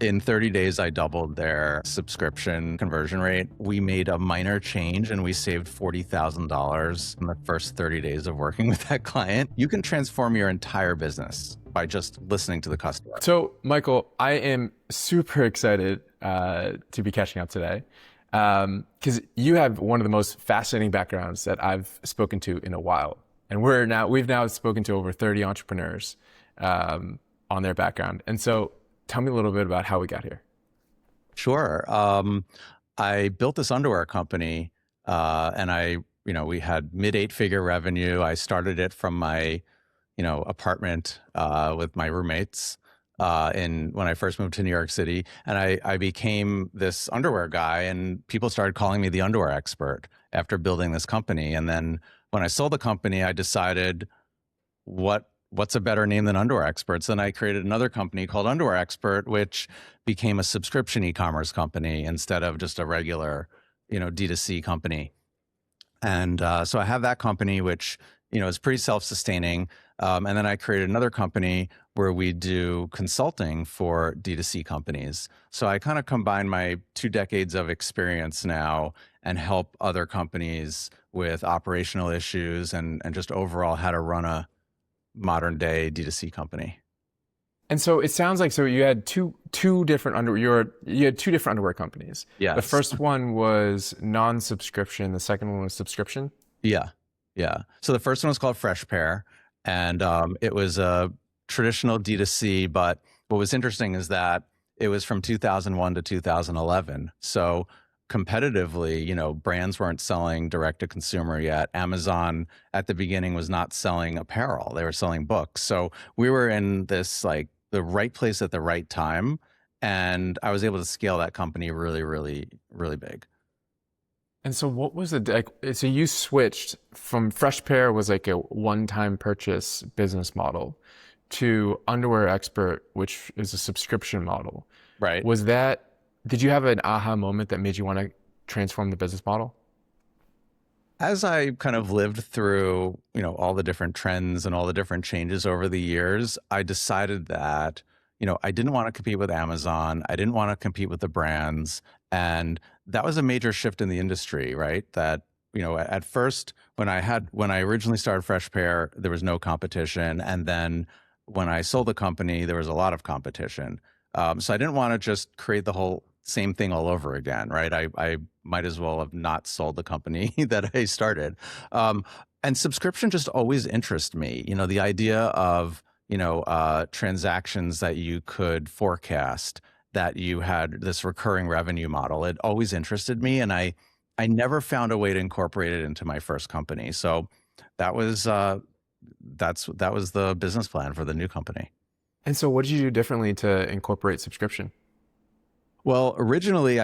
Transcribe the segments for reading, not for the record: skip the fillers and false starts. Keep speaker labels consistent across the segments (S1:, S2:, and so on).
S1: In 30 days, I doubled their subscription conversion rate. We made a minor change and we saved $40,000 in the first 30 days of working with that client. You can transform your entire business by just listening to the customer.
S2: So, Michael, I am super excited to be catching up today because you have one of the most fascinating backgrounds that I've spoken to in a while. And we've now spoken to over 30 entrepreneurs on their background. And so tell me a little bit about how we got here.
S1: Sure. I built this underwear company and we had mid 8-figure revenue. I started it from my, apartment with my roommates when I first moved to New York City. And I became this underwear guy, and people started calling me the underwear expert after building this company. And then when I sold the company, I decided what's a better name than Underwear Experts? Then I created another company called Underwear Expert, which became a subscription e-commerce company instead of just a regular, D2C company. And so I have that company, which, is pretty self-sustaining. And then I created another company where we do consulting for D2C companies. So I kind of combine my 2 decades of experience now and help other companies with operational issues and just overall how to run a modern day D2C company.
S2: And so it sounds like you had two different underwear companies.
S1: Yes.
S2: The first one was non-subscription. The second one was subscription.
S1: Yeah. So the first one was called FreshPair, and it was a traditional D2C. But what was interesting is that it was from 2001 to 2011. So competitively, brands weren't selling direct to consumer yet. Amazon at the beginning was not selling apparel. They were selling books. So we were in this the right place at the right time. And I was able to scale that company really, really, really big.
S2: And so what was so you switched from FreshPair was like a one-time purchase business model to Underwear Expert, which is a subscription model.
S1: Right.
S2: Did you have an aha moment that made you want to transform the business model?
S1: As I kind of lived through, all the different trends and all the different changes over the years, I decided that, I didn't want to compete with Amazon. I didn't want to compete with the brands. And that was a major shift in the industry, right? That, at first, when I originally started FreshPair, there was no competition. And then when I sold the company, there was a lot of competition. So I didn't want to just create the whole same thing all over again, right? I might as well have not sold the company that I started. And subscription just always interested me. The idea of, transactions that you could forecast, that you had this recurring revenue model. It always interested me. And I never found a way to incorporate it into my first company. So that was the business plan for the new company.
S2: And so what did you do differently to incorporate subscription?
S1: Well, originally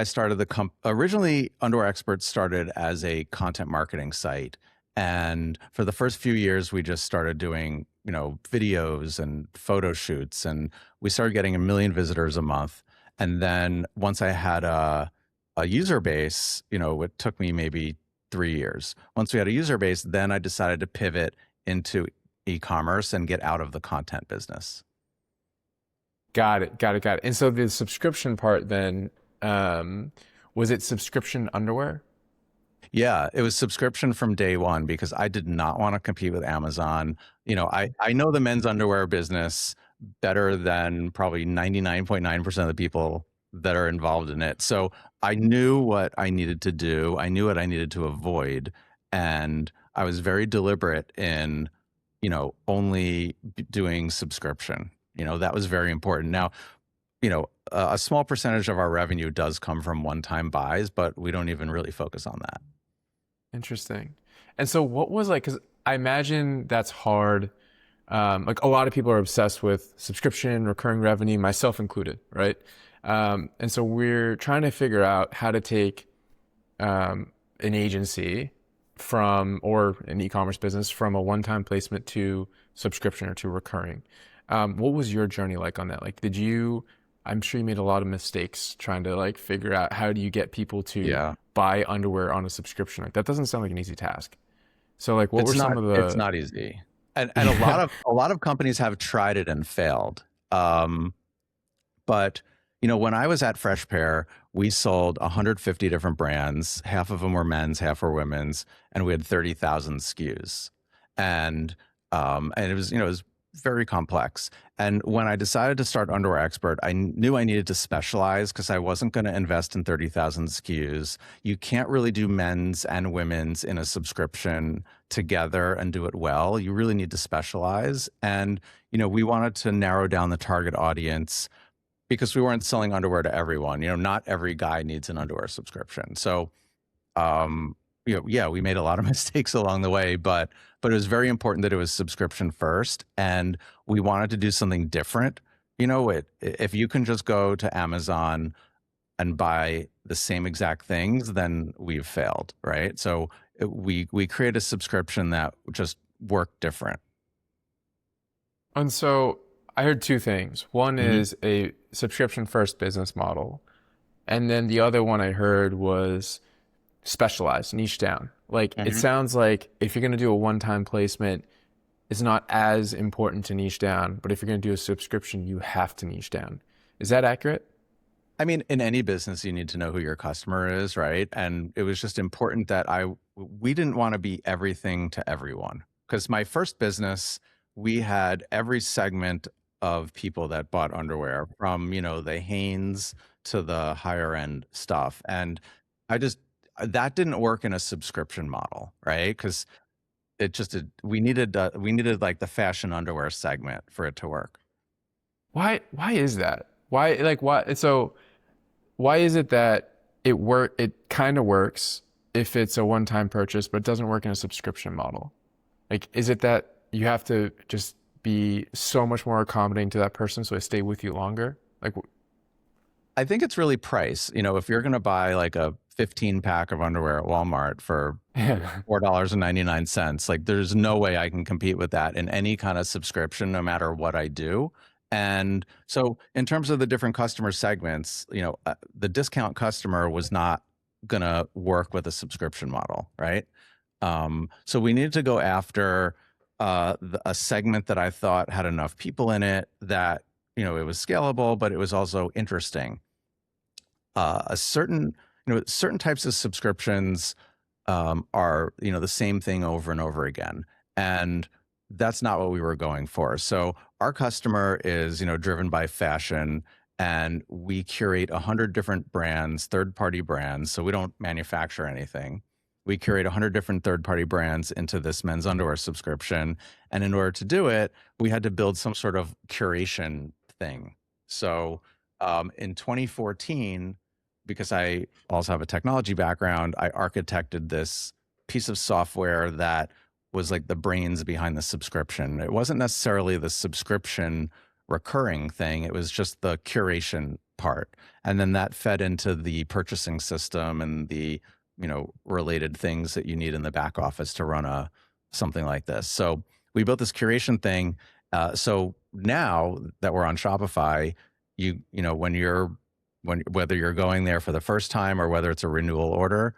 S1: Underwear Experts started as a content marketing site. And for the first few years, we just started doing, videos and photo shoots, and we started getting 1 million visitors a month. And then once I had a user base, it took me maybe 3 years. Once we had a user base, then I decided to pivot into e-commerce and get out of the content business.
S2: Got it. And so the subscription part then, was it subscription underwear?
S1: Yeah, it was subscription from day one because I did not want to compete with Amazon. I know the men's underwear business better than probably 99.9% of the people that are involved in it. So I knew what I needed to do. I knew what I needed to avoid. And I was very deliberate in, only doing subscription. That was very important. Now, a small percentage of our revenue does come from one-time buys, but we don't even really focus on that.
S2: Interesting. And so what was because I imagine that's hard. A lot of people are obsessed with subscription, recurring revenue, myself included, right? And so we're trying to figure out how to take an agency or an e-commerce business from a one-time placement to subscription or to recurring. What was your journey like on that? I'm sure you made a lot of mistakes trying to figure out how do you get people to buy underwear on a subscription. That doesn't sound like an easy task. So
S1: It's not easy. And a lot of companies have tried it and failed. But When I was at FreshPair, we sold 150 different brands. Half of them were men's, half were women's, and we had 30,000 SKUs. And it was, it was very complex. And when I decided to start Underwear Expert, I knew I needed to specialize because I wasn't going to invest in 30,000 SKUs. You can't really do men's and women's in a subscription together and do it well. You really need to specialize. And, we wanted to narrow down the target audience because we weren't selling underwear to everyone. Not every guy needs an underwear subscription. So, yeah, we made a lot of mistakes along the way, but it was very important that it was subscription first, and we wanted to do something different. If you can just go to Amazon and buy the same exact things, then we've failed, right? So we create a subscription that just worked different.
S2: And so I heard two things. One
S1: Mhm.
S2: is a subscription first business model. And then the other one I heard was specialized, niche down. Like it
S1: Mhm.
S2: sounds like if you're going to do a one-time placement, it's not as important to niche down, but if you're going to do a subscription, you have to niche down. Is that accurate?
S1: I mean, in any business, you need to know who your customer is, right? And it was just important that we didn't want to be everything to everyone. Because my first business, we had every segment of people that bought underwear, from, the Hanes to the higher end stuff. And I just, that didn't work in a subscription model, right? Because we needed like the fashion underwear segment for it to work.
S2: Why is that? Why is it that it kind of works if it's a one-time purchase, but it doesn't work in a subscription model? Like, is it that you have to just be so much more accommodating to that person so they stay with you longer? Like,
S1: I think it's really price. If you're going to buy like a 15 pack of underwear at Walmart for
S2: yeah.
S1: $4.99, like there's no way I can compete with that in any kind of subscription, no matter what I do. And so, in terms of the different customer segments, the discount customer was not going to work with a subscription model, right? So we needed to go after a segment that I thought had enough people in it that it was scalable, but it was also interesting. A certain certain types of subscriptions are the same thing over and over again, and that's not what we were going for. So our customer is driven by fashion, and we curate 100 different brands, third-party brands. So we don't manufacture anything. We curate 100 different third-party brands into this men's underwear subscription, and in order to do it, we had to build some sort of curation thing. So in 2014, because I also have a technology background, I architected this piece of software that was like the brains behind the subscription. It wasn't necessarily the subscription recurring thing, it was just the curation part. And then that fed into the purchasing system and the related things that you need in the back office to run something like this. So we built this curation thing. So now that we're on Shopify, whether you're going there for the first time or whether it's a renewal order,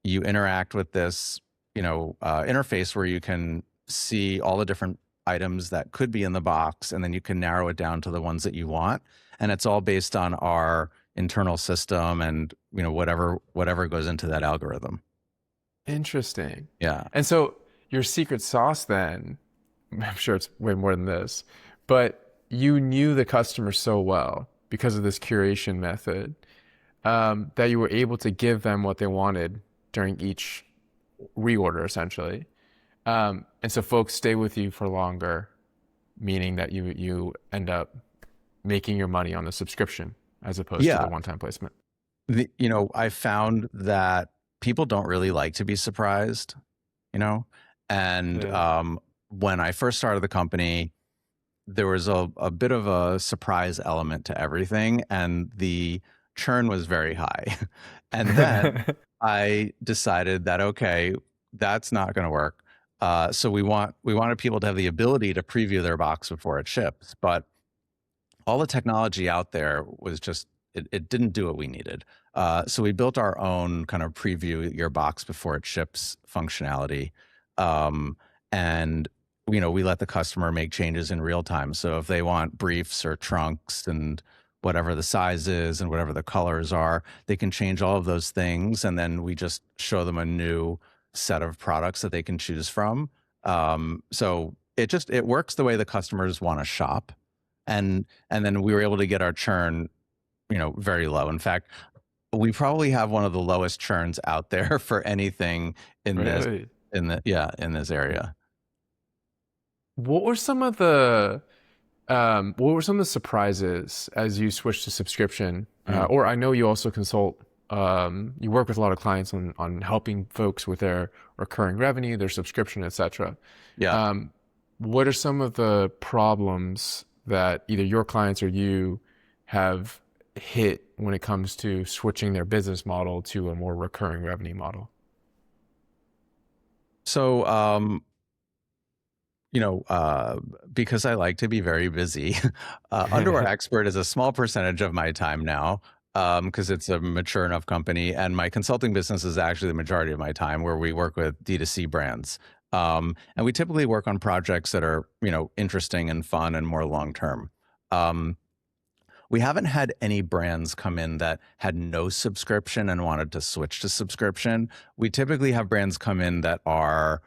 S1: you interact with this, interface where you can see all the different items that could be in the box, and then you can narrow it down to the ones that you want. And it's all based on our internal system and, whatever goes into that algorithm.
S2: Interesting.
S1: Yeah.
S2: And so your secret sauce then, I'm sure it's way more than this, but you knew the customer so well because of this curation method, that you were able to give them what they wanted during each reorder, essentially. And so folks stay with you for longer, meaning that you end up making your money on the subscription as opposed to the
S1: Yeah.
S2: one-time placement.
S1: I found that people don't really like to be surprised, you know? And
S2: Yeah.
S1: when I first started the company, there was a bit of a surprise element to everything, and the churn was very high. And then I decided that, okay, that's not going to work. So we wanted people to have the ability to preview their box before it ships, but all the technology out there was just it didn't do what we needed. So we built our own kind of preview your box before it ships functionality, and we let the customer make changes in real time. So if they want briefs or trunks and whatever the size is and whatever the colors are. They can change all of those things, and then we just show them a new set of products that they can choose from. So it works the way the customers want to shop, and then we were able to get our churn, very low. In fact, we probably have one of the lowest churns out there for anything in this
S2: Really?
S1: in this area.
S2: What were some of the what were some of the surprises as you switched to subscription?
S1: Mm.
S2: Or I know you also consult, you work with a lot of clients on helping folks with their recurring revenue, their subscription, etc.
S1: Yeah.
S2: Um, what are some of the problems that either your clients or you have hit when it comes to switching their business model to a more recurring revenue model?
S1: So, because I like to be very busy, Underwear Expert is a small percentage of my time now, because it's a mature enough company, and my consulting business is actually the majority of my time, where we work with D2C brands. And we typically work on projects that are, interesting and fun and more long term. Um, we haven't had any brands come in that had no subscription and wanted to switch to subscription. We typically have brands come in that are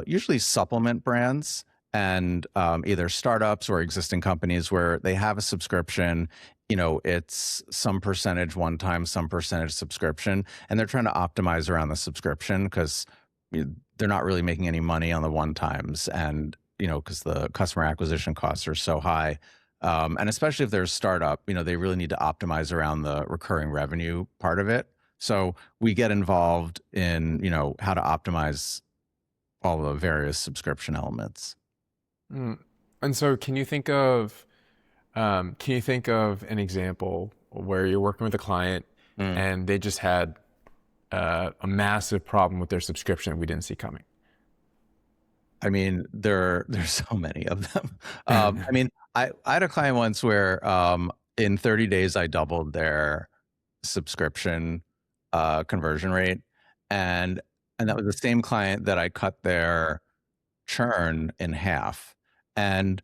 S1: usually supplement brands, and either startups or existing companies where they have a subscription. It's some percentage one time, some percentage subscription, and they're trying to optimize around the subscription because they're not really making any money on the one times, and because the customer acquisition costs are so high. And especially if they're a startup, they really need to optimize around the recurring revenue part of it. So we get involved in, how to optimize all the various subscription elements.
S2: Mm. And so can you think of an example where you're working with a client
S1: Mm.
S2: and they just had a massive problem with their subscription we didn't see coming?
S1: I mean, there's so many of them. I mean, I had a client once where in 30 days I doubled their subscription conversion rate, and that was the same client that I cut their churn in half. And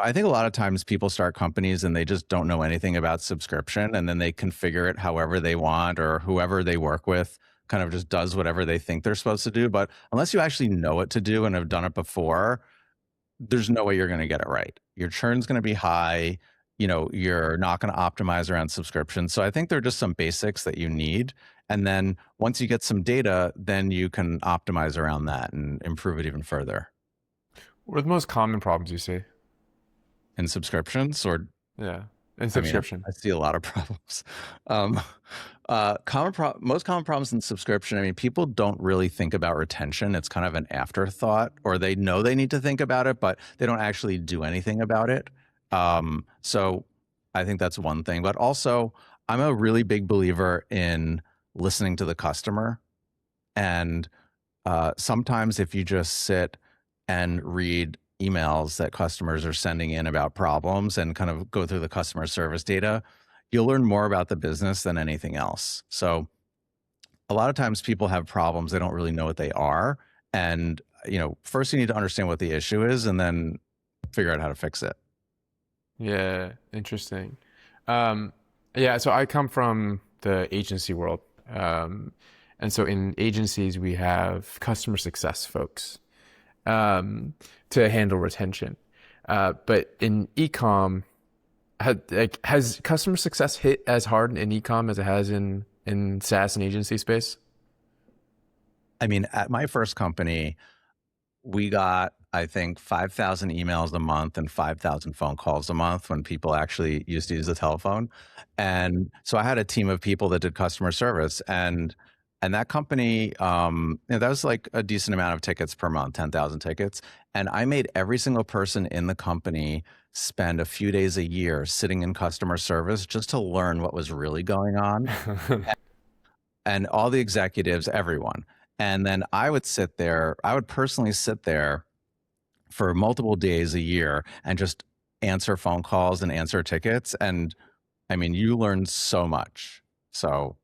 S1: I think a lot of times people start companies and they just don't know anything about subscription, and then they configure it however they want, or whoever they work with kind of just does whatever they think they're supposed to do. But unless you actually know what to do and have done it before, there's no way you're going to get it right. Your churn's going to be high. You're not going to optimize around subscription. So I think there are just some basics that you need. And then once you get some data, then you can optimize around that and improve it even further.
S2: What are the most common problems you see?
S1: In subscriptions, or
S2: Yeah, in
S1: I mean,
S2: subscription.
S1: I see a lot of problems. Um, most common problems in subscription. I mean, people don't really think about retention. It's kind of an afterthought, or they know they need to think about it, but they don't actually do anything about it. So I think that's one thing. But also, I'm a really big believer in listening to the customer. And sometimes if you just sit and read emails that customers are sending in about problems and kind of go through the customer service data, you'll learn more about the business than anything else. So a lot of times people have problems, they don't really know what they are. And, first you need to understand what the issue is and then figure out how to fix it.
S2: Yeah, interesting. Um, yeah, so I come from the agency world. And so in agencies, we have customer success folks to handle retention. But in ecom, has customer success hit as hard in ecom as it has in SaaS and agency space?
S1: I mean, at my first company, we got, I think, 5,000 emails a month and 5,000 phone calls a month when people actually used to use the telephone. And so I had a team of people that did customer service, and that company, that was like a decent amount of tickets per month, 10,000 tickets. And I made every single person in the company spend a few days a year sitting in customer service just to learn what was really going on, and all the executives, everyone. And then I would personally sit there for multiple days a year and just answer phone calls and answer tickets. And I mean, you learn so much. So,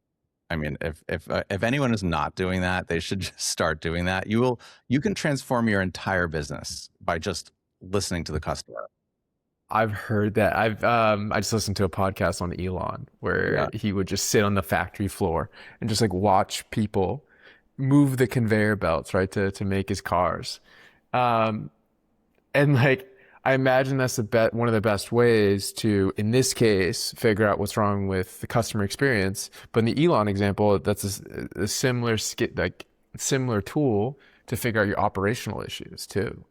S1: I mean, if anyone is not doing that, they should just start doing that. You can transform your entire business by just listening to the customer.
S2: I've heard that. I just listened to a podcast on Elon where
S1: Yeah.
S2: he would just sit on the factory floor and just like watch people move the conveyor belts, right, to make his cars. Um, and like I imagine that's one of the best ways to, in this case, figure out what's wrong with the customer experience. But in the Elon example, that's a similar similar tool to figure out your operational issues too.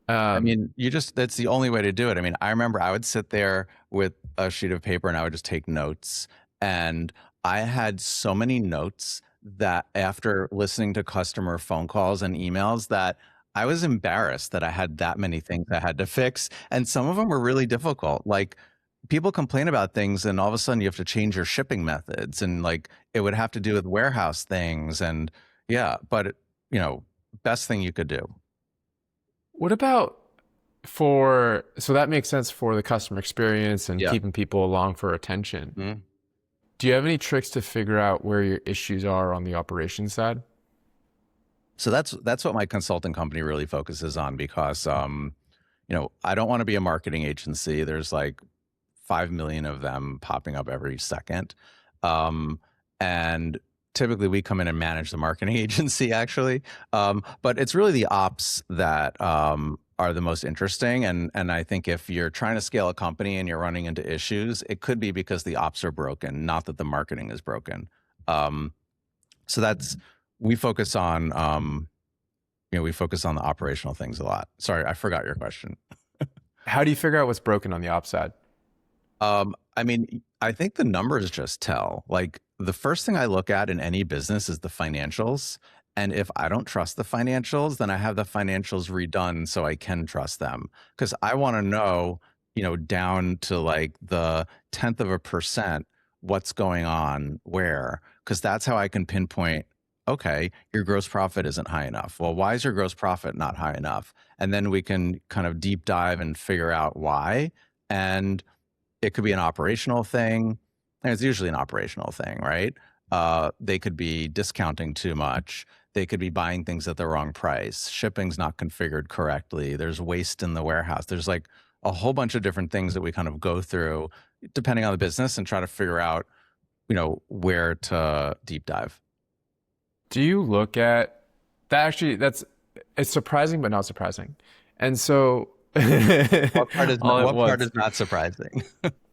S1: I
S2: Um,
S1: mean, that's the only way to do it. I mean, I remember I would sit there with a sheet of paper and I would just take notes. And I had so many notes that after listening to customer phone calls and emails that I was embarrassed that I had that many things I had to fix. And some of them were really difficult. Like people complain about things and all of a sudden you have to change your shipping methods and like it would have to do with warehouse things. And yeah, but you know, best thing you could do.
S2: what about so that makes sense for the customer experience and
S1: Yeah.
S2: keeping people along for attention.
S1: Mhm.
S2: Do you have any tricks to figure out where your issues are on the operations side?
S1: So that's what my consulting company really focuses on because you know, I don't want to be a marketing agency. There's like 5 million of them popping up every second. Um, and typically we come in and manage the marketing agency actually. But it's really the ops that are the most interesting. And I think if you're trying to scale a company and you're running into issues, it could be because the ops are broken, not that the marketing is broken. Um, so that's we focus on you know, we focus on the operational things a lot. Sorry, I forgot your question.
S2: How do you figure out what's broken on the ops side?
S1: I mean, I think the numbers just tell. Like the first thing I look at in any business is the financials. And if I don't trust the financials, then I have the financials redone so I can trust them. Because I want to know, you know, down to like the 10th of a percent what's going on where. Because that's how I can pinpoint, okay, your gross profit isn't high enough. Well, why is your gross profit not high enough? And then we can kind of deep dive and figure out why. And it could be an operational thing, and it's usually an operational thing, right? They could be discounting too much. They could be buying things at the wrong price. Shipping's not configured correctly. There's waste in the warehouse. There's like a whole bunch of different things that we kind of go through depending on the business and try to figure out, you know, where to deep dive.
S2: Do you look at that? Actually, it's surprising, but not surprising. And so, all at
S1: What part
S2: once.
S1: is not surprising?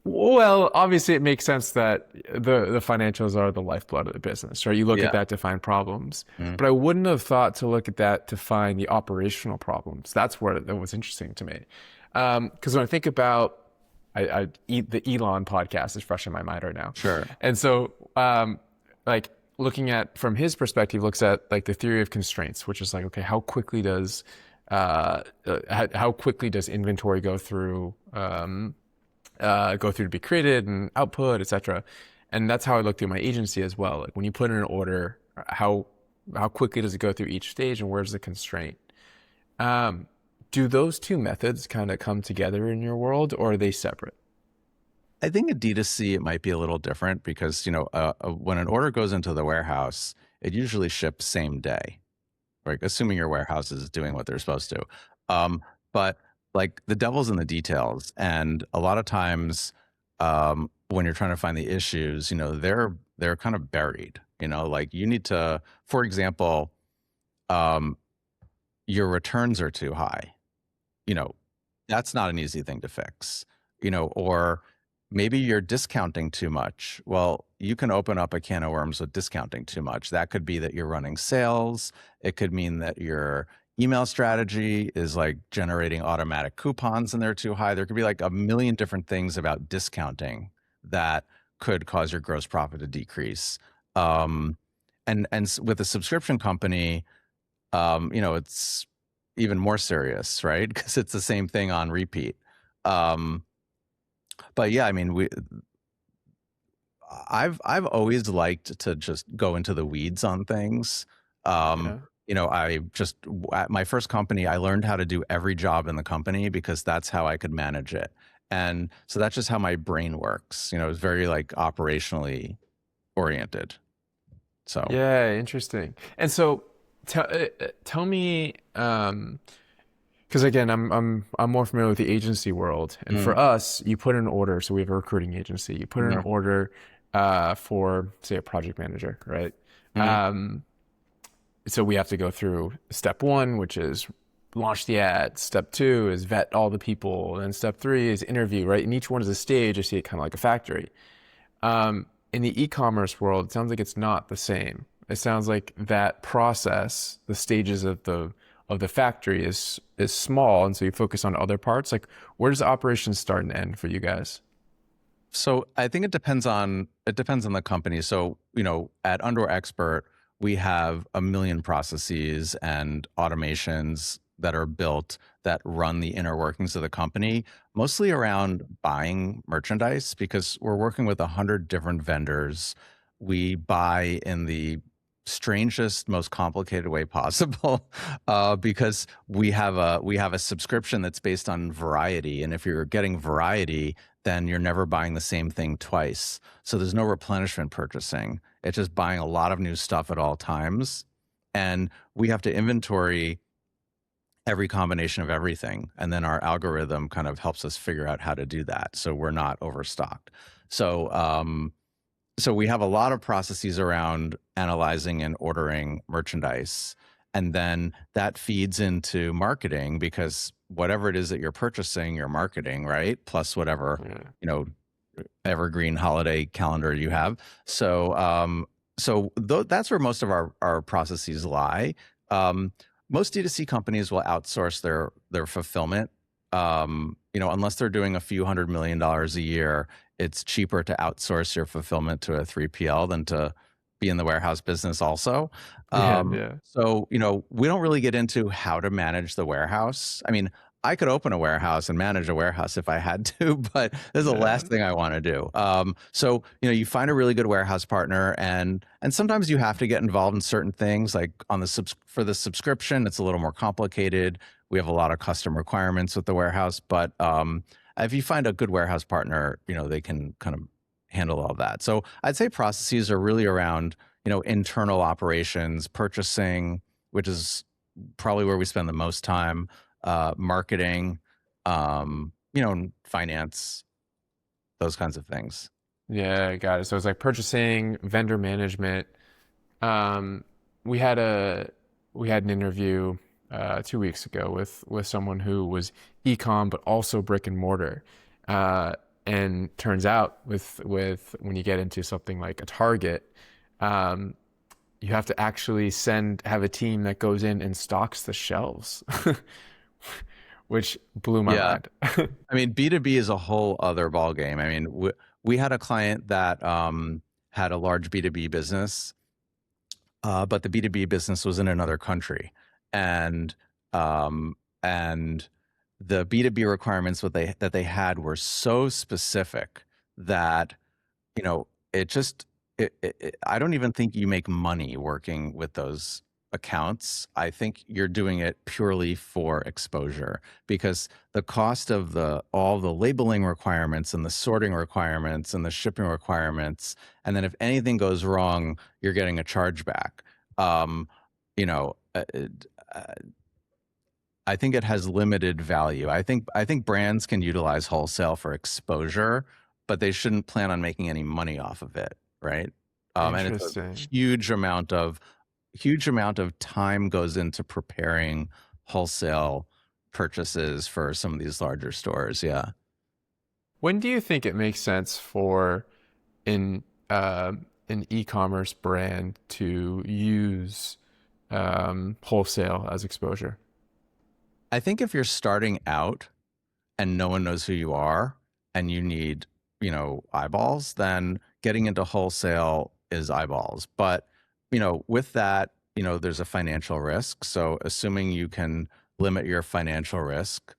S2: Well, obviously, it makes sense that the financials are the lifeblood of the business, right? You look at
S1: Yeah.
S2: that to find problems,
S1: Mhm.
S2: but I wouldn't have thought to look at that to find the operational problems. That's where that was interesting to me. Because when I think about the Elon podcast is fresh in my mind right now,
S1: Sure.
S2: and so like looking at from his perspective, looks at like the theory of constraints, which is like, okay, how quickly does inventory go through to be created and output, etc. And that's how I look through my agency as well. Like when you put in an order, how quickly does it go through each stage, and where's the constraint? Um, do those two methods kind of come together in your world, or are they separate?
S1: I think at D2C it might be a little different because, you know, when an order goes into the warehouse, it usually ships same day, right? Assuming your warehouse is doing what they're supposed to. Um, but like the devil's in the details, and a lot of times, when you're trying to find the issues, you know, they're kind of buried. You know, like you need to, for example, um, your returns are too high. You know, that's not an easy thing to fix, you know, or maybe you're discounting too much. Well, you can open up a can of worms with discounting too much. That could be that you're running sales. It could mean that your email strategy is like generating automatic coupons and they're too high. There could be like a million different things about discounting that could cause your gross profit to decrease. Um, and with a subscription company, you know, it's even more serious, right? Because it's the same thing on repeat. Um, but yeah, I mean, I've always liked to just go into the weeds on things.
S2: Yeah.
S1: You know, at my first company, I learned how to do every job in the company because that's how I could manage it. And so that's just how my brain works. You know, it's very like operationally oriented. So
S2: Yeah, interesting. And so tell me, Because again, I'm more familiar with the agency world, and
S1: Mm,
S2: for us, you put in an order. So we have a recruiting agency. You put in an
S1: mhm,
S2: order for, say, a project manager, right?
S1: mhm.
S2: Um, so we have to go through step one, which is launch the ad. Step two is vet all the people. And step three is interview, right? And each one is a stage. I see it kind of like a factory. In the e-commerce world, it sounds like it's not the same. It sounds like that process, the stages of the factory is small, and so you focus on other parts. Like, where does the operation start and end for you guys?
S1: So I think it depends on the company. So, at Underwear Expert, we have a million processes and automations that are built that run the inner workings of the company, mostly around buying merchandise because we're working with 100 different vendors. We buy in the strangest, most complicated way possible because we have a subscription that's based on variety, and if you're getting variety, then you're never buying the same thing twice. So there's no replenishment purchasing. It's just buying a lot of new stuff at all times. And we have to inventory every combination of everything. And then our algorithm kind of helps us figure out how to do that. So we're not overstocked. So we have a lot of processes around analyzing and ordering merchandise. And then that feeds into marketing because whatever it is that you're purchasing, you're marketing, right? Plus whatever,
S2: Yeah.
S1: you know, evergreen holiday calendar you have. So that's where most of our processes lie. Most D2C companies will outsource their fulfillment. Unless they're doing a few $100 million a year, it's cheaper to outsource your fulfillment to a 3PL than to be in the warehouse business also.
S2: Yeah, yeah,
S1: We don't really get into how to manage the warehouse. I mean, I could open a warehouse and manage a warehouse if I had to, but this is the
S2: yeah.
S1: last thing I want to do. You find a really good warehouse partner, and sometimes you have to get involved in certain things, like for the subscription, it's a little more complicated. We have a lot of custom requirements with the warehouse, but if you find a good warehouse partner, they can kind of handle all that. So I'd say processes are really around, internal operations, purchasing, which is probably where we spend the most time, marketing, finance, those kinds of things.
S2: Yeah, I got it. So it's like purchasing, vendor management. Um, we had a we had an interview 2 weeks ago with someone who was e-com but also brick and mortar. And turns out with when you get into something like a Target, um, you have to actually have a team that goes in and stocks the shelves, which blew my
S1: Yeah.
S2: mind.
S1: I mean, B2B is a whole other ballgame. I mean, we had a client that had a large B2B business, but the B2B business was in another country. And um, and the B2B requirements that they had were so specific that it just I don't even think you make money working with those accounts. I think you're doing it purely for exposure because the cost of all the labeling requirements and the sorting requirements and the shipping requirements, and then if anything goes wrong, you're getting a chargeback. Um, you know, uh, uh, I think it has limited value. I think brands can utilize wholesale for exposure, but they shouldn't plan on making any money off of it, right? And it's a
S2: Interesting.
S1: huge amount of time goes into preparing wholesale purchases for some of these larger stores. Yeah.
S2: When do you think it makes sense for an an e-commerce brand to use wholesale as exposure?
S1: I think if you're starting out and no one knows who you are and you need, eyeballs, then getting into wholesale is eyeballs. But, with that, there's a financial risk. So assuming you can limit your financial risk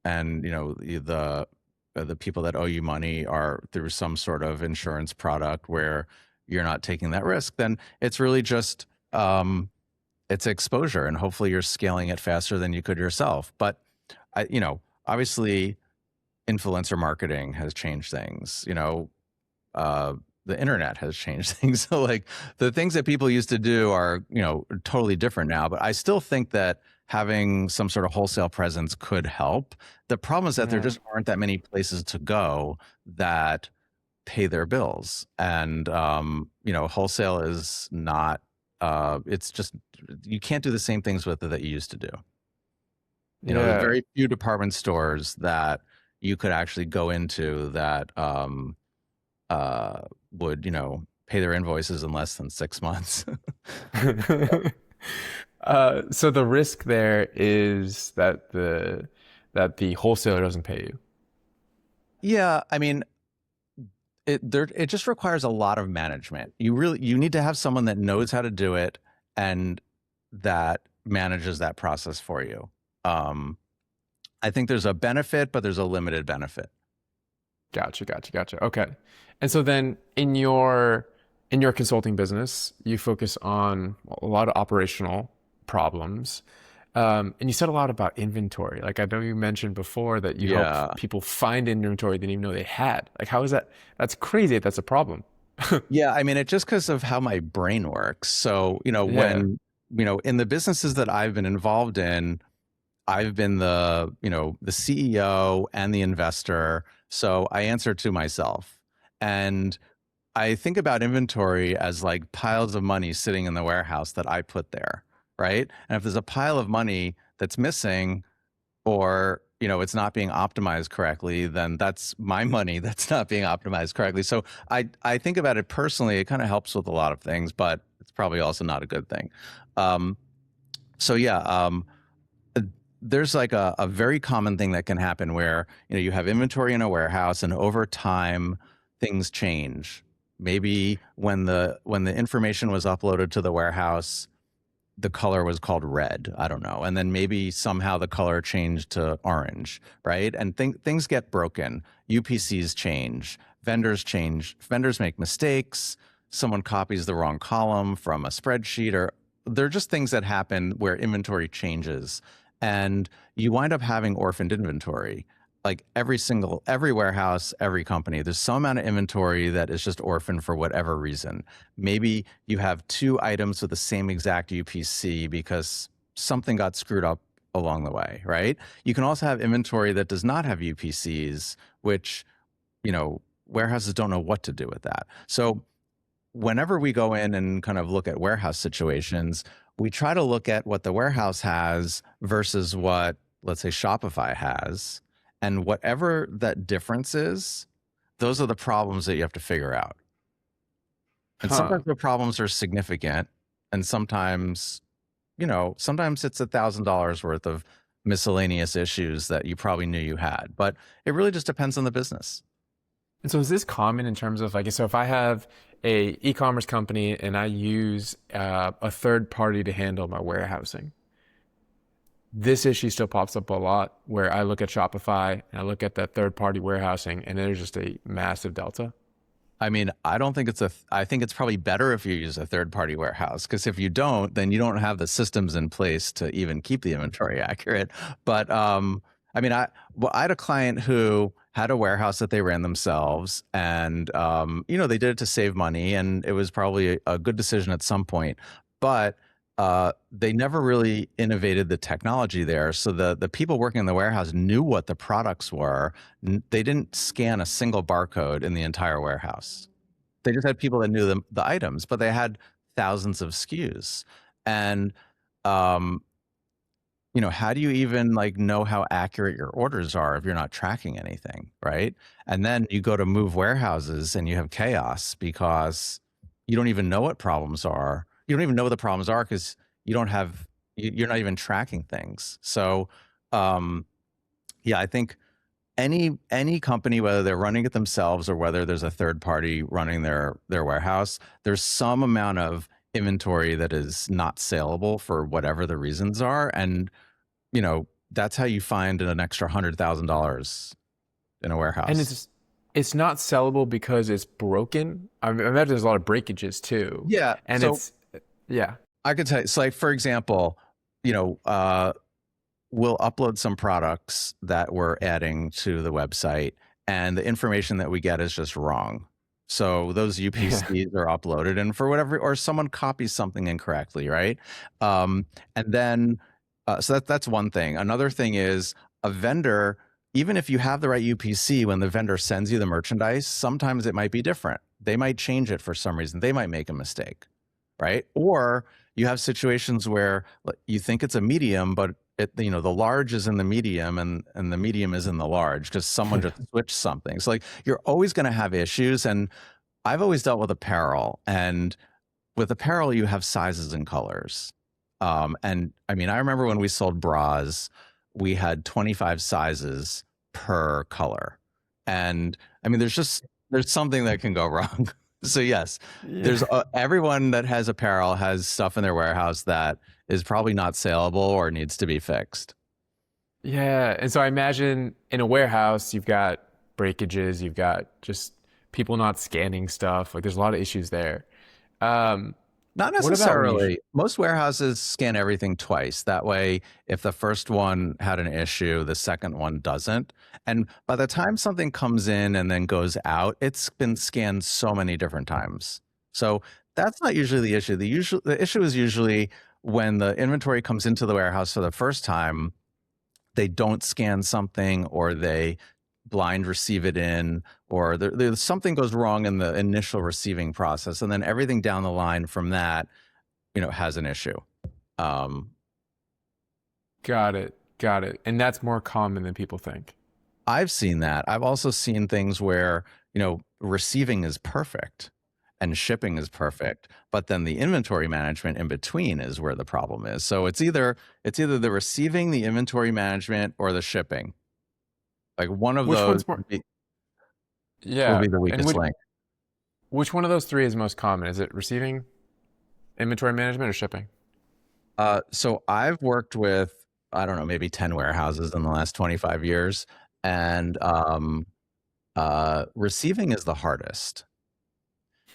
S1: and, the people that owe you money are through some sort of insurance product where you're not taking that risk, then it's really just, it's exposure and hopefully you're scaling it faster than you could yourself. But obviously influencer marketing has changed things. the internet has changed things. So like the things that people used to do are, totally different now, but I still think that having some sort of wholesale presence could help. The problem is that there
S2: Yeah.
S1: just aren't that many places to go that pay their bills. And, wholesale is not, it's just, you can't do the same things with it that you used to do. There's
S2: Yeah.
S1: very few department stores that you could actually go into that would, pay their invoices in less than 6 months.
S2: So the risk there is that the wholesaler doesn't pay you.
S1: Yeah, I mean, it just requires a lot of management. You need to have someone that knows how to do it and that manages that process for you. I think there's a benefit, but there's a limited benefit.
S2: Gotcha. Okay. And so then in your consulting business, you focus on a lot of operational problems. And you said a lot about inventory. Like I know you mentioned before that you help
S1: Yeah.
S2: people find inventory they didn't even know they had. Like how is that? That's crazy if that's a problem.
S1: Yeah, I mean, it just because of how my brain works. So,
S2: Yeah.
S1: in the businesses that I've been involved in, I've been the CEO and the investor. So I answer to myself. And I think about inventory as like piles of money sitting in the warehouse that I put there, right? And if there's a pile of money that's missing, or it's not being optimized correctly, then that's my money that's not being optimized correctly. So I think about it personally. It kind of helps with a lot of things, but it's probably also not a good thing. um so yeah, uh, there's like a very common thing that can happen where you have inventory in a warehouse, and over time things change. Maybe when the information was uploaded to the warehouse, the color was called red. I don't know. And then maybe somehow the color changed to orange, right? And things get broken. UPCs change, vendors make mistakes, someone copies the wrong column from a spreadsheet, or they're just things that happen where inventory changes. And you wind up having orphaned inventory. Like every warehouse, every company, there's some amount of inventory that is just orphaned for whatever reason. Maybe you have two items with the same exact UPC because something got screwed up along the way, right? You can also have inventory that does not have UPCs, which, warehouses don't know what to do with that. So whenever we go in and kind of look at warehouse situations, we try to look at what the warehouse has versus what, let's say, Shopify has. And whatever that difference is, those are the problems that you have to figure out. And
S2: Huh.
S1: sometimes the problems are significant, and sometimes it's $1,000 worth of miscellaneous issues that you probably knew you had. But it really just depends on the business.
S2: And so is this common in terms of like, so if I have a e-commerce company and I use a third party to handle my warehousing, this issue still pops up a lot where I look at Shopify and I look at that third party warehousing and there's just a massive delta.
S1: I mean, I don't think I think it's probably better if you use a third party warehouse, because if you don't, then you don't have the systems in place to even keep the inventory accurate. But I mean, I had a client who had a warehouse that they ran themselves, and they did it to save money, and it was probably a good decision at some point. But they never really innovated the technology there. So the people working in the warehouse knew what the products were. They didn't scan a single barcode in the entire warehouse. They just had people that knew the items, but they had thousands of SKUs. And how do you even like know how accurate your orders are if you're not tracking anything, right? And then you go to move warehouses and you have chaos because you don't even know what problems are. You don't even know what the problems are because you don't have you're not even tracking things. So yeah, I think any company, whether they're running it themselves or whether there's a third party running their warehouse, there's some amount of inventory that is not saleable for whatever the reasons are. And that's how you find an extra $100,000 in a
S2: And
S1: warehouse.
S2: it's not sellable because it's broken. I imagine there's a lot of breakages too.
S1: Yeah.
S2: And
S1: So
S2: yeah.
S1: I could tell you, so like, for example, we'll upload some products that we're adding to the website, and the information that we get is just wrong. So those
S2: Yeah.
S1: UPCs are uploaded, and for whatever, or someone copies something incorrectly, right? And then, so that's one thing. Another thing is a vendor, even if you have the right UPC, when the vendor sends you the merchandise, sometimes it might be different. They might change it for some reason. They might make a mistake, right? Or you have situations where you think it's a medium, but the large is in the medium and the medium is in the large because someone just switched something. So like you're always going to have issues. And I've always dealt with apparel, and with apparel, you have sizes and colors. And I mean, I remember when we sold bras, we had 25 sizes per color. And I mean, there's something that can go wrong. So yes,
S2: Yeah.
S1: there's everyone that has apparel has stuff in their warehouse that is probably not saleable or needs to be fixed.
S2: Yeah. And so I imagine in a warehouse, you've got breakages, you've got just people not scanning stuff. Like there's a lot of issues there. Um,
S1: Not
S2: what about when you,
S1: necessarily. Most warehouses scan everything twice. That way, if the first one had an issue, the second one doesn't. And by the time something comes in and then goes out, it's been scanned so many different times. So that's not usually the issue. The issue is usually when the inventory comes into the warehouse for the first time, they don't scan something, or they blind receive it in, or there's something goes wrong in the initial receiving process, and then everything down the line from that, has an issue. um,
S2: got it, got it. And that's more common than people think.
S1: I've seen that. I've also seen things where receiving is perfect and shipping is perfect, but then the inventory management in between is where the problem is. So it's either the receiving, the inventory management, or the shipping. Like one of
S2: Which
S1: those
S2: one's more,
S1: will
S2: yeah.
S1: be the
S2: And
S1: weakest link.
S2: which one of those three is most common? Is it receiving, inventory management, or shipping?
S1: So I've worked with, I don't know, maybe 10 warehouses in the last 25 years. And receiving is the hardest,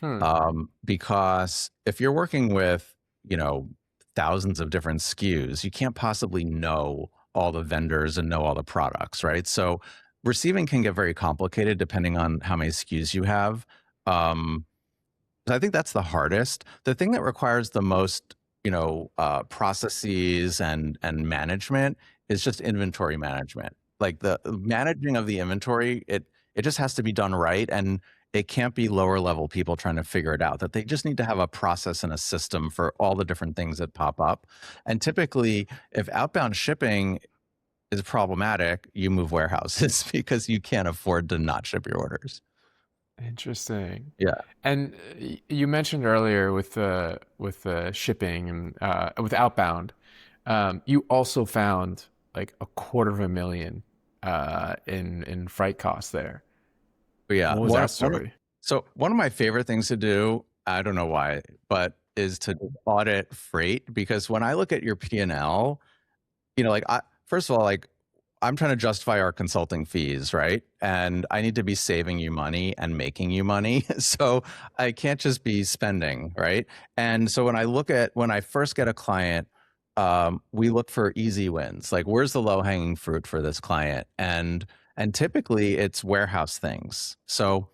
S2: Hmm.
S1: because if you're working with, you know, thousands of different SKUs, you can't possibly know all the vendors and know all the products, right? So receiving can get very complicated depending on how many SKUs you have. Um, I think that's the hardest. The thing that requires the most, processes and management is just inventory management. Like the managing of the inventory, it just has to be done right, and it can't be lower level people trying to figure it out. That they just need to have a process and a system for all the different things that pop up. And typically, if outbound shipping is problematic, you move warehouses because you can't afford to not ship your orders.
S2: Interesting.
S1: Yeah.
S2: And you mentioned earlier with the shipping and with outbound, you also found like $250,000 in freight costs there.
S1: But yeah,
S2: What was that story?
S1: so one of my favorite things to do, I don't know why, but is to audit freight, because when I look at your P&L, like first of all, like I'm trying to justify our consulting fees, right? And I need to be saving you money and making you money. So I can't just be spending, right? And so when I first get a client, we look for easy wins. Like, where's the low hanging fruit for this client? And typically it's warehouse things. So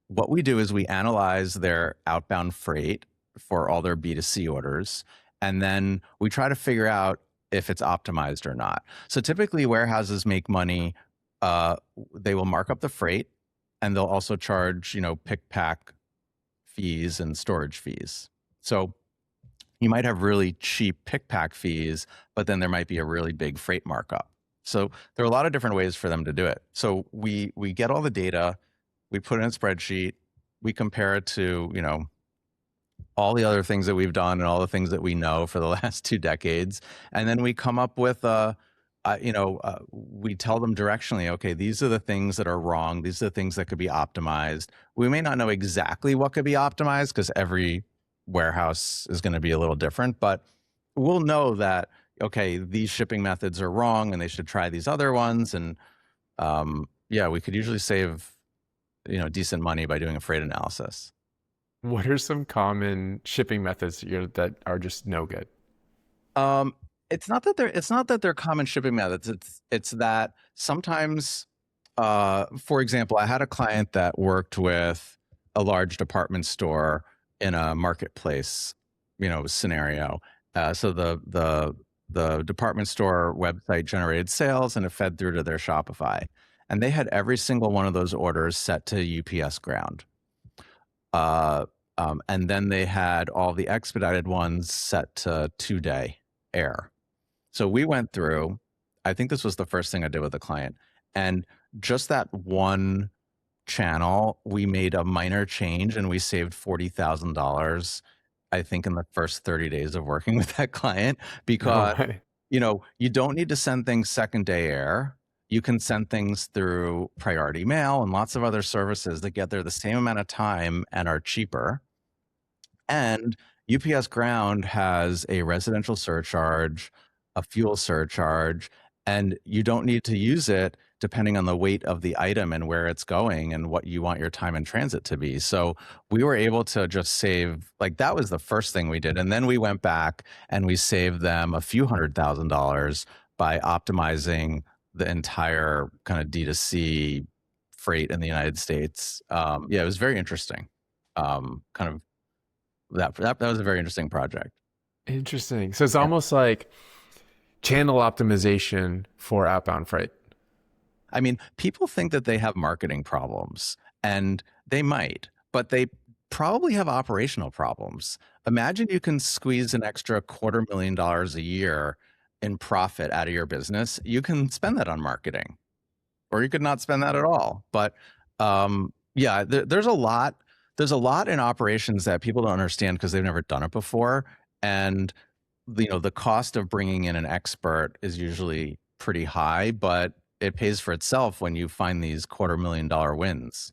S1: what we do is we analyze their outbound freight for all their B2C orders, and then we try to figure out if it's optimized or not. So typically warehouses make money. They will mark up the freight, and they'll also charge, pick pack fees and storage fees. So you might have really cheap pick pack fees, but then there might be a really big freight markup. So there are a lot of different ways for them to do it. So we get all the data, we put it in a spreadsheet, we compare it to, all the other things that we've done and all the things that we know for the last 2 decades. And then we come up with we tell them directionally, okay, these are the things that are wrong. These are the things that could be optimized. We may not know exactly what could be optimized because every warehouse is going to be a little different, but we'll know that, okay, these shipping methods are wrong and they should try these other ones. And yeah, we could usually save, decent money by doing a freight analysis.
S2: What are some common shipping methods that are just no good?
S1: Um, it's not that they're common shipping methods. It's that sometimes, for example, I had a client that worked with a large department store in a marketplace, scenario. So the department store website generated sales and it fed through to their Shopify. And they had every single one of those orders set to UPS ground. And then they had all the expedited ones set to 2-day air. So we went through, I think this was the first thing I did with a client. And just that one channel, we made a minor change and we saved $40,000, I think, in the first 30 days of working with that client,
S2: No
S1: because,
S2: way.
S1: you don't need to send things second day air. You can send things through priority mail and lots of other services that get there the same amount of time and are cheaper. And UPS Ground has a residential surcharge, a fuel surcharge, and you don't need to use it depending on the weight of the item and where it's going and what you want your time in transit to be. So we were able to just save, like, that was the first thing we did. And then we went back and we saved them a few $100,000 by optimizing the entire kind of D2C freight in the United States. Yeah, it was very interesting. Kind of that was a very interesting project.
S2: Interesting. So it's
S1: Yeah.
S2: almost like channel optimization for outbound freight.
S1: I mean, people think that they have marketing problems, and they might, but they probably have operational problems. Imagine you can squeeze an extra $250,000 a year in profit out of your business. You can spend that on marketing, or you could not spend that at all. But yeah, there's a lot. There's a lot in operations that people don't understand because they've never done it before, and the cost of bringing in an expert is usually pretty high, but it pays for itself when you find these $250,000 wins.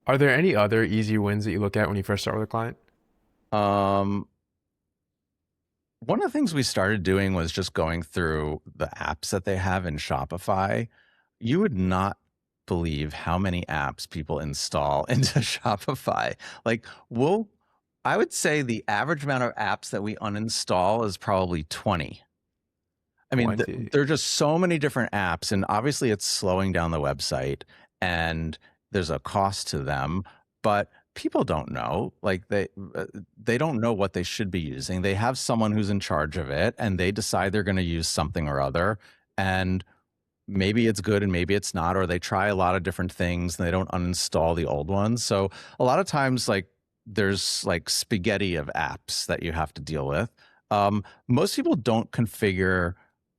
S2: Are there any other easy wins that you look at when you first start with a client?
S1: Um, One of the things we started doing was just going through the apps that they have in Shopify. You would not believe how many apps people install into Shopify. Like, I would say the average amount of apps that we uninstall is probably 20. I mean,
S2: 20.
S1: there are just so many different apps, and obviously it's slowing down the website, and there's a cost to them, but people don't know. Like, they don't know what they should be using. They have someone who's in charge of it, and they decide they're going to use something or other, and maybe it's good and maybe it's not, or they try a lot of different things and they don't uninstall the old ones. So a lot of times, like, there's like spaghetti of apps that you have to deal with. Most people don't configure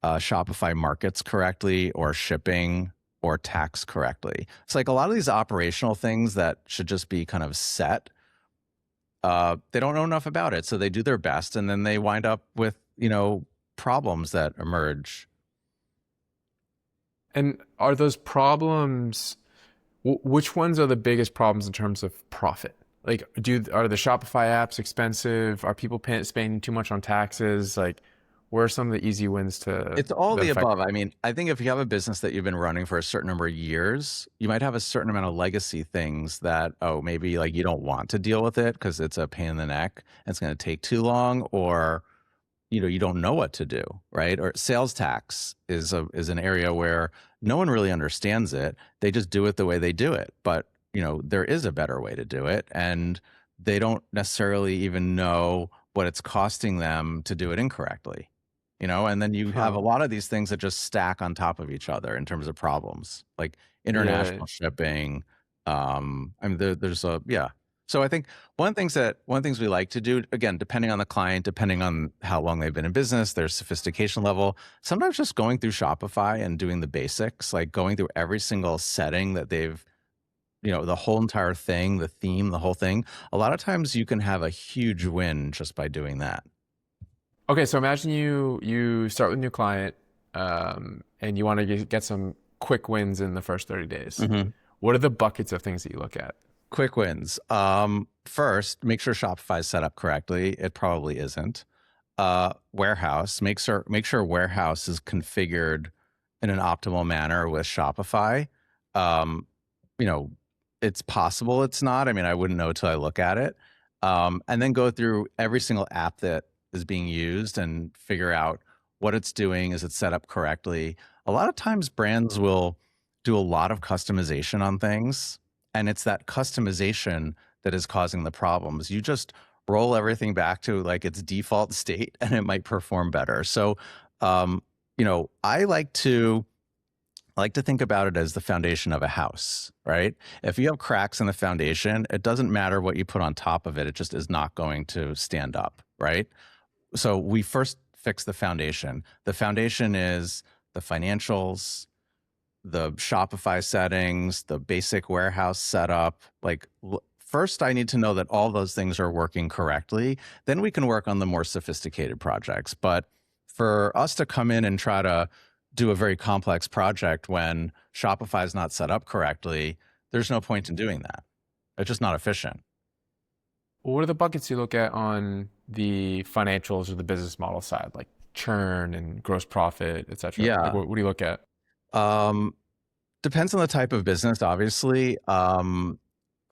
S1: Shopify markets correctly, or shipping, or tax correctly. It's like a lot of these operational things that should just be kind of set. They don't know enough about it, so they do their best, and then they wind up with problems that emerge.
S2: And are those problems, which ones are the biggest problems in terms of profit? Like, are the Shopify apps expensive? Are people spending too much on taxes? Like, where are some of the easy wins
S1: It's all
S2: that
S1: the
S2: affect?
S1: above. I mean, I think if you have a business that you've been running for a certain number of years, you might have a certain amount of legacy things that, maybe like you don't want to deal with it because it's a pain in the neck and it's going to take too long, or you don't know what to do, right? Or sales tax is an area where no one really understands it. They just do it the way they do it. But there is a better way to do it, and they don't necessarily even know what it's costing them to do it incorrectly. And then you have a
S2: Huh.
S1: lot of these things that just stack on top of each other in terms of problems, like
S2: Yeah.
S1: international shipping. I mean, there's a yeah. So I think one of the things we like to do, again, depending on the client, depending on how long they've been in business, their sophistication level, sometimes just going through Shopify and doing the basics, like going through every single setting that they've, the whole entire thing, the theme, the whole thing. A lot of times you can have a huge win just by doing that.
S2: Okay, so imagine you start with a new client, and you want to get some quick wins in the first 30 days.
S1: Mhm.
S2: What are the buckets of things that you look at?
S1: Quick wins. First, make sure Shopify is set up correctly. It probably isn't. Warehouse. Make sure warehouse is configured in an optimal manner with Shopify. Um, you know, it's possible it's not. I mean, I wouldn't know till I look at it. And then go through every single app that is being used and figure out what it's doing. Is it set up correctly? A lot of times brands will do a lot of customization on things, And it's that customization that is causing the problems. You just roll everything back to like its default state and it might perform better. So, I like to think about it as the foundation of a house, right? If you have cracks in the foundation, it doesn't matter what you put on top of it. It just is not going to stand up, right? So we first fix the foundation. The foundation is the financials, the Shopify settings, the basic warehouse setup. Like, first, I need to know that all those things are working correctly. Then we can work on the more sophisticated projects. But for us to come in and try to do a very complex project when Shopify is not set up correctly, there's no point in doing that. It's just not efficient.
S2: What are the buckets you look at on the financials or the business model side, like churn and gross profit, et cetera? Like,
S1: Yeah.
S2: what do you look at?
S1: Depends on the type of business, obviously.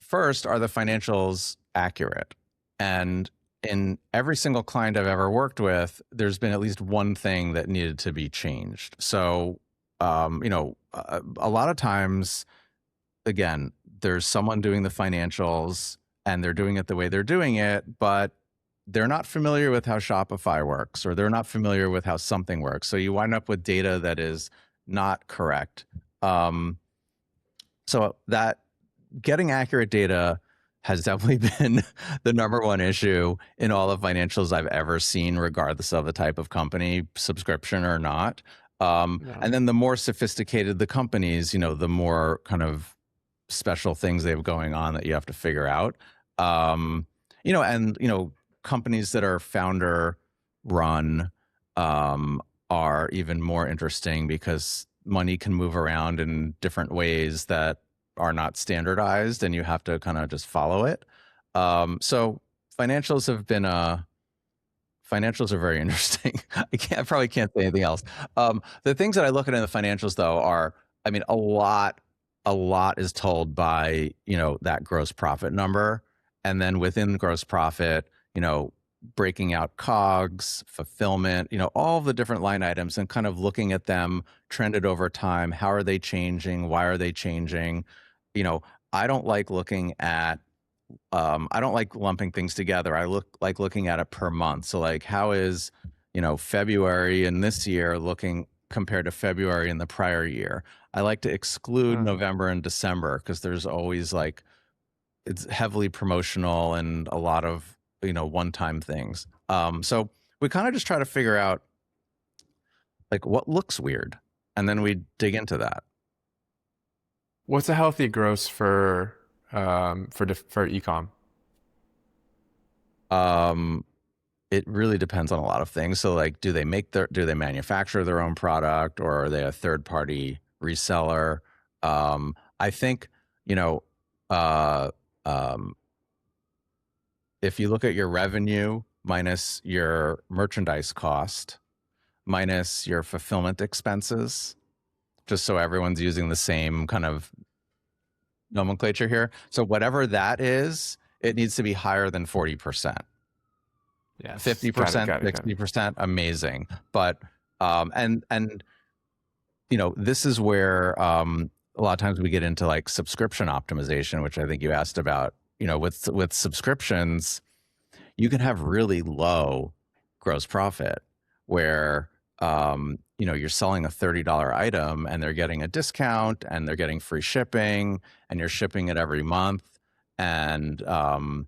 S1: First, are the financials accurate? And in every single client I've ever worked with, there's been at least one thing that needed to be changed. So, a lot of times, again, there's someone doing the financials and they're doing it the way they're doing it, but they're not familiar with how Shopify works, or they're not familiar with how something works. So you wind up with data that is not correct. So that getting accurate data has definitely been the number one issue in all the financials I've ever seen, regardless of the type of company, subscription or not.
S2: Yeah.
S1: And then the more sophisticated the companies, the more kind of special things they have going on that you have to figure out. Companies that are founder run are even more interesting because money can move around in different ways that are not standardized, and you have to kind of just follow it. So financials are very interesting. I probably can't say anything else. The things that I look at in the financials, though, are, I mean, a lot is told by, that gross profit number. And then within gross profit, breaking out COGS, fulfillment, all the different line items, and kind of looking at them trended over time. How are they changing? Why are they changing? I don't like looking at I don't like lumping things together. I like looking at it per month. So like, how is, February in this year looking compared to February in the prior year? I like to exclude November and December because there's always like, it's heavily promotional and a lot of, one-time things. So we kind of just try to figure out like what looks weird, and then we dig into that.
S2: What's a healthy gross for ecom?
S1: It really depends on a lot of things. So like, do they manufacture their own product, or are they a third party reseller? I think, uh, um, if you look at your revenue minus your merchandise cost, minus your fulfillment expenses, just so everyone's using the same kind of nomenclature here. So whatever that is, it needs to be higher than 40%.
S2: Yes.
S1: 50%,
S2: Got it.
S1: 60%, amazing. But this is where a lot of times we get into like subscription optimization, which I think you asked about. With subscriptions, you can have really low gross profit where you're selling a $30 item and they're getting a discount and they're getting free shipping, and you're shipping it every month. And there are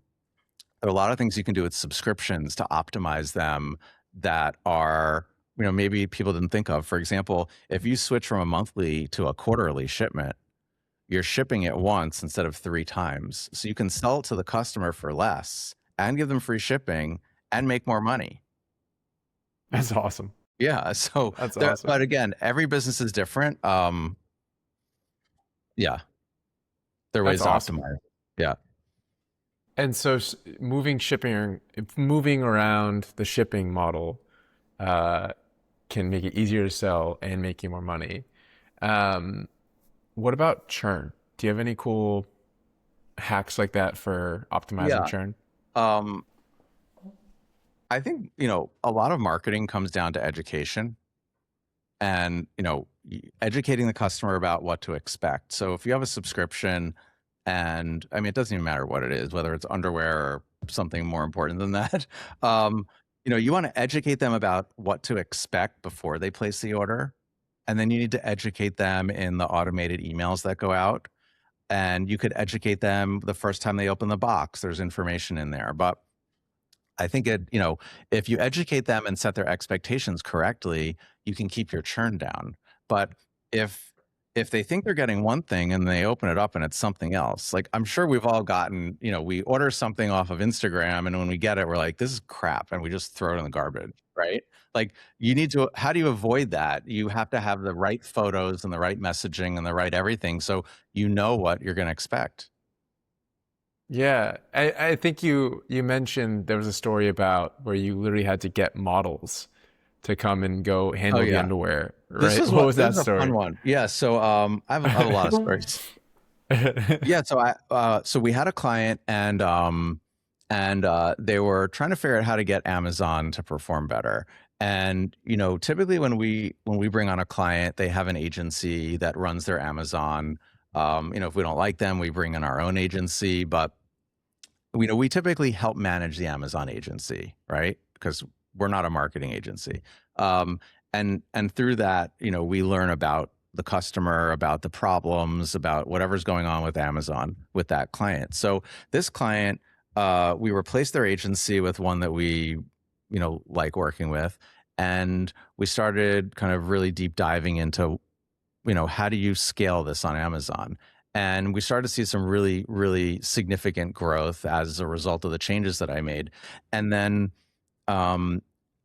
S1: a lot of things you can do with subscriptions to optimize them that are, maybe people didn't think of. For example, if you switch from a monthly to a quarterly shipment, you're shipping it once instead of 3 times. So you can sell it to the customer for less and give them free shipping and make more money.
S2: That's awesome.
S1: Yeah. So
S2: That's awesome.
S1: But again, every business is different. Yeah. There are ways to optimize. Yeah.
S2: And so moving around the shipping model can make it easier to sell and make you more money. What about churn? Do you have any cool hacks like that for optimizing churn?
S1: I think, a lot of marketing comes down to education and, educating the customer about what to expect. So if you have a subscription And I mean, it doesn't even matter what it is, whether it's underwear or something more important than that. Um, you want to educate them about what to expect before they place the order. And then you need to educate them in the automated emails that go out. And you could educate them the first time they open the box. There's information in there. But I think if you educate them and set their expectations correctly, you can keep your churn down. But if if they think they're getting one thing and they open it up and it's something else, like I'm sure we've all gotten, we order something off of Instagram and when we get it, we're like, this is crap, and we just throw it in the garbage, right? Like how do you avoid that? You have to have the right photos and the right messaging and the right everything so you know what you're going to expect.
S2: Yeah, I think you mentioned there was a story about where you literally had to get models to come and go
S1: Oh
S2: handle the
S1: yeah.
S2: underwear, right? What was
S1: This
S2: that
S1: is a fun
S2: story?
S1: one. Yeah, so I have a lot of stories. Yeah, so we had a client and they were trying to figure out how to get Amazon to perform better. And typically when we bring on a client, they have an agency that runs their Amazon. If we don't like them, we bring in our own agency, but we typically help manage the Amazon agency, right? Because we're not a marketing agency. Um, and through that, we learn about the customer, about the problems, about whatever's going on with Amazon with that client. So this client, we replaced their agency with one that we, like working with, and we started kind of really deep diving into how do you scale this on Amazon? And we started to see some really, really significant growth as a result of the changes that I made. And then, um,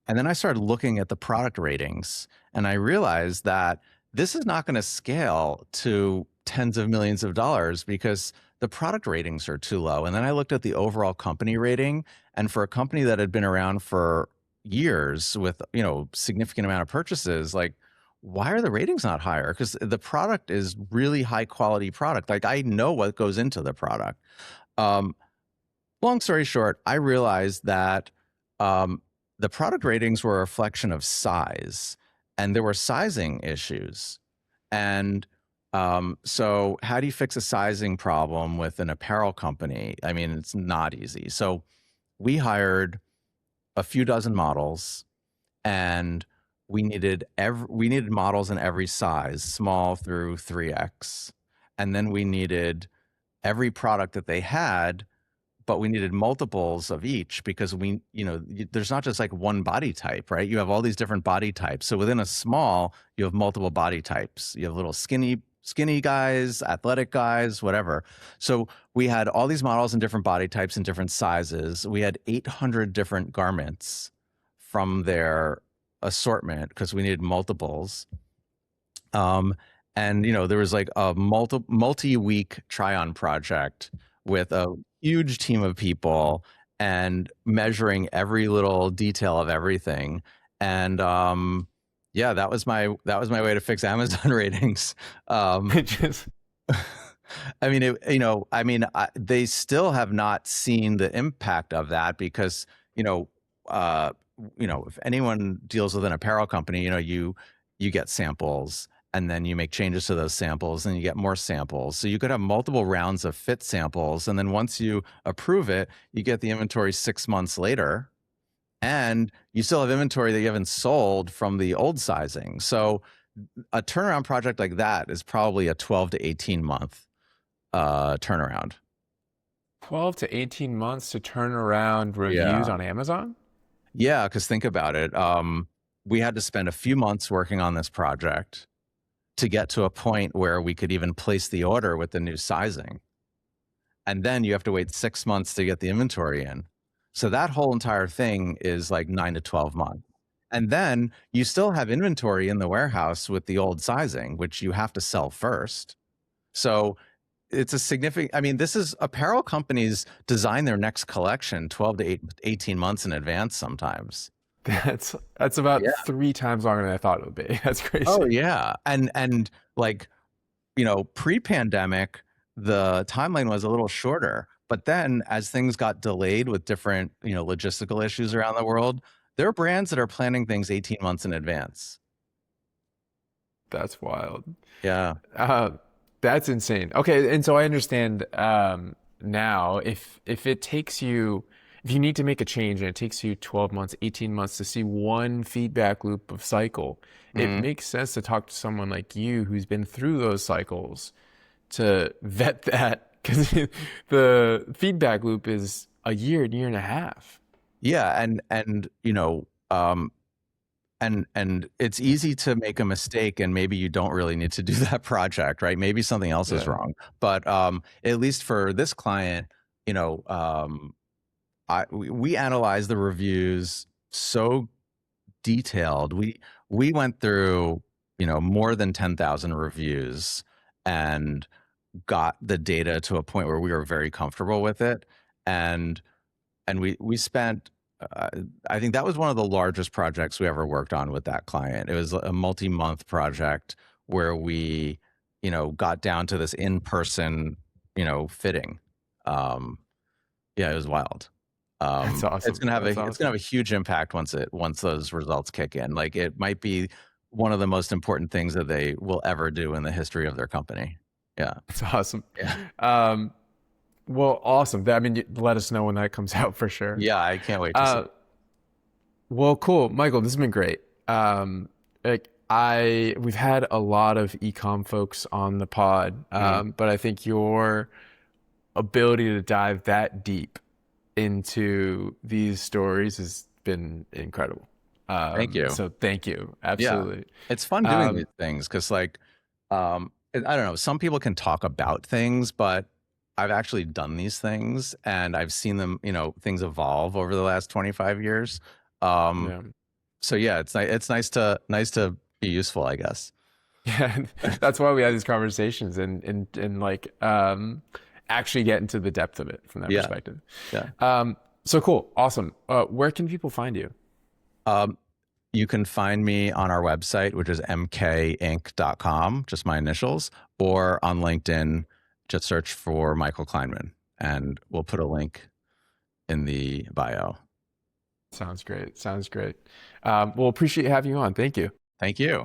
S1: and then I started looking at the product ratings and I realized that this is not going to scale to tens of millions of dollars because the product ratings are too low. And then I looked at the overall company rating, and for a company that had been around for years with, significant amount of purchases, like why are the ratings not higher? Because the product is really high quality product. Like I know what goes into the product. Um, Long story short, I realized that um, the product ratings were a reflection of size, and there were sizing issues. And so, how do you fix a sizing problem with an apparel company? I mean, it's not easy. So, we hired a few dozen models, and we needed models in every size, small through 3X. And then we needed every product that they had, but we needed multiples of each because there's not just like one body type, right? You have all these different body types. So within a small, you have multiple body types. You have little skinny guys, athletic guys, whatever. So we had all these models in different body types and different sizes. We had 800 different garments from their assortment because we needed multiples. Um, and there was like a multi-week try-on project with a huge team of people and measuring every little detail of everything. And yeah, that was my way to fix Amazon ratings. Um,
S2: It just
S1: I mean, they still have not seen the impact of that because, you know, uh, if anyone deals with an apparel company, you get samples and then you make changes to those samples and you get more samples. So you could have multiple rounds of fit samples. And then once you approve it, you get the inventory 6 months later and you still have inventory that you haven't sold from the old sizing. So a turnaround project like that is probably a 12 to 18 month turnaround.
S2: 12 to 18 months to turn around reviews
S1: Yeah.
S2: on Amazon?
S1: Yeah, because think about it. We had to spend a few months working on this project to get to a point where we could even place the order with the new sizing. And then you have to wait 6 months to get the inventory in. So that whole entire thing is like 9 to 12 months. And then you still have inventory in the warehouse with the old sizing, which you have to sell first. So it's a significant, I mean, this is apparel companies design their next collection 12 to 18 months in advance sometimes.
S2: That's about
S1: Yeah.
S2: 3 times longer than I thought it would be. That's
S1: Oh
S2: crazy.
S1: yeah. And like, pre-pandemic, the timeline was a little shorter. But then as things got delayed with different, logistical issues around the world, there are brands that are planning things 18 months in advance.
S2: That's wild.
S1: Yeah.
S2: Uh, That's insane. Okay, and so I understand now if it takes you if you need to make a change and it takes you 12 months, 18 months to see one feedback loop of cycle, it
S1: Mhm.
S2: makes sense to talk to someone like you who's been through those cycles to vet that because the feedback loop is a year and a half.
S1: Yeah, and and it's easy to make a mistake, and maybe you don't really need to do that project, right? Maybe something else is
S2: Yeah.
S1: wrong. But at least for this client, you know, we analyze the reviews so detailed. We went through, more than 10,000 reviews and got the data to a point where we were very comfortable with it. And we spent, uh, I think that was one of the largest projects we ever worked on with that client. It was a multi-month project where we, got down to this in-person, fitting. Um, yeah, it was wild.
S2: That's
S1: It's
S2: awesome.
S1: gonna have
S2: That's
S1: a
S2: awesome.
S1: huge impact once those results kick in. Like, it might be one of the most important things that they will ever do in the history of their company. Yeah.
S2: That's awesome.
S1: Yeah.
S2: Um, well, awesome. I mean, let us know when that comes out for sure.
S1: Yeah, I can't wait to see.
S2: Uh, well, cool, Michael. This has been great. We've had a lot of ecom folks on the pod,
S1: Mhm.
S2: but I think your ability to dive that deep into these stories has been incredible.
S1: Thank you.
S2: So thank you.
S1: Yeah.
S2: Absolutely.
S1: It's fun doing
S2: Um,
S1: these things because, like, I don't know, some people can talk about things, but I've actually done these things and I've seen them, things evolve over the last 25 years. Um,
S2: yeah.
S1: so yeah, it's nice to be useful, I guess.
S2: Yeah, that's why we have these conversations and like actually get into the depth of it from that
S1: Yeah.
S2: perspective.
S1: Yeah.
S2: So cool, awesome. Where can people find you?
S1: Um, you can find me on our website, which is mkinc.com, just my initials, or on LinkedIn, just search for Michael Kleinman, and we'll put a link in the bio.
S2: Sounds great. Sounds great. Well, appreciate having you on. Thank you.
S1: Thank you.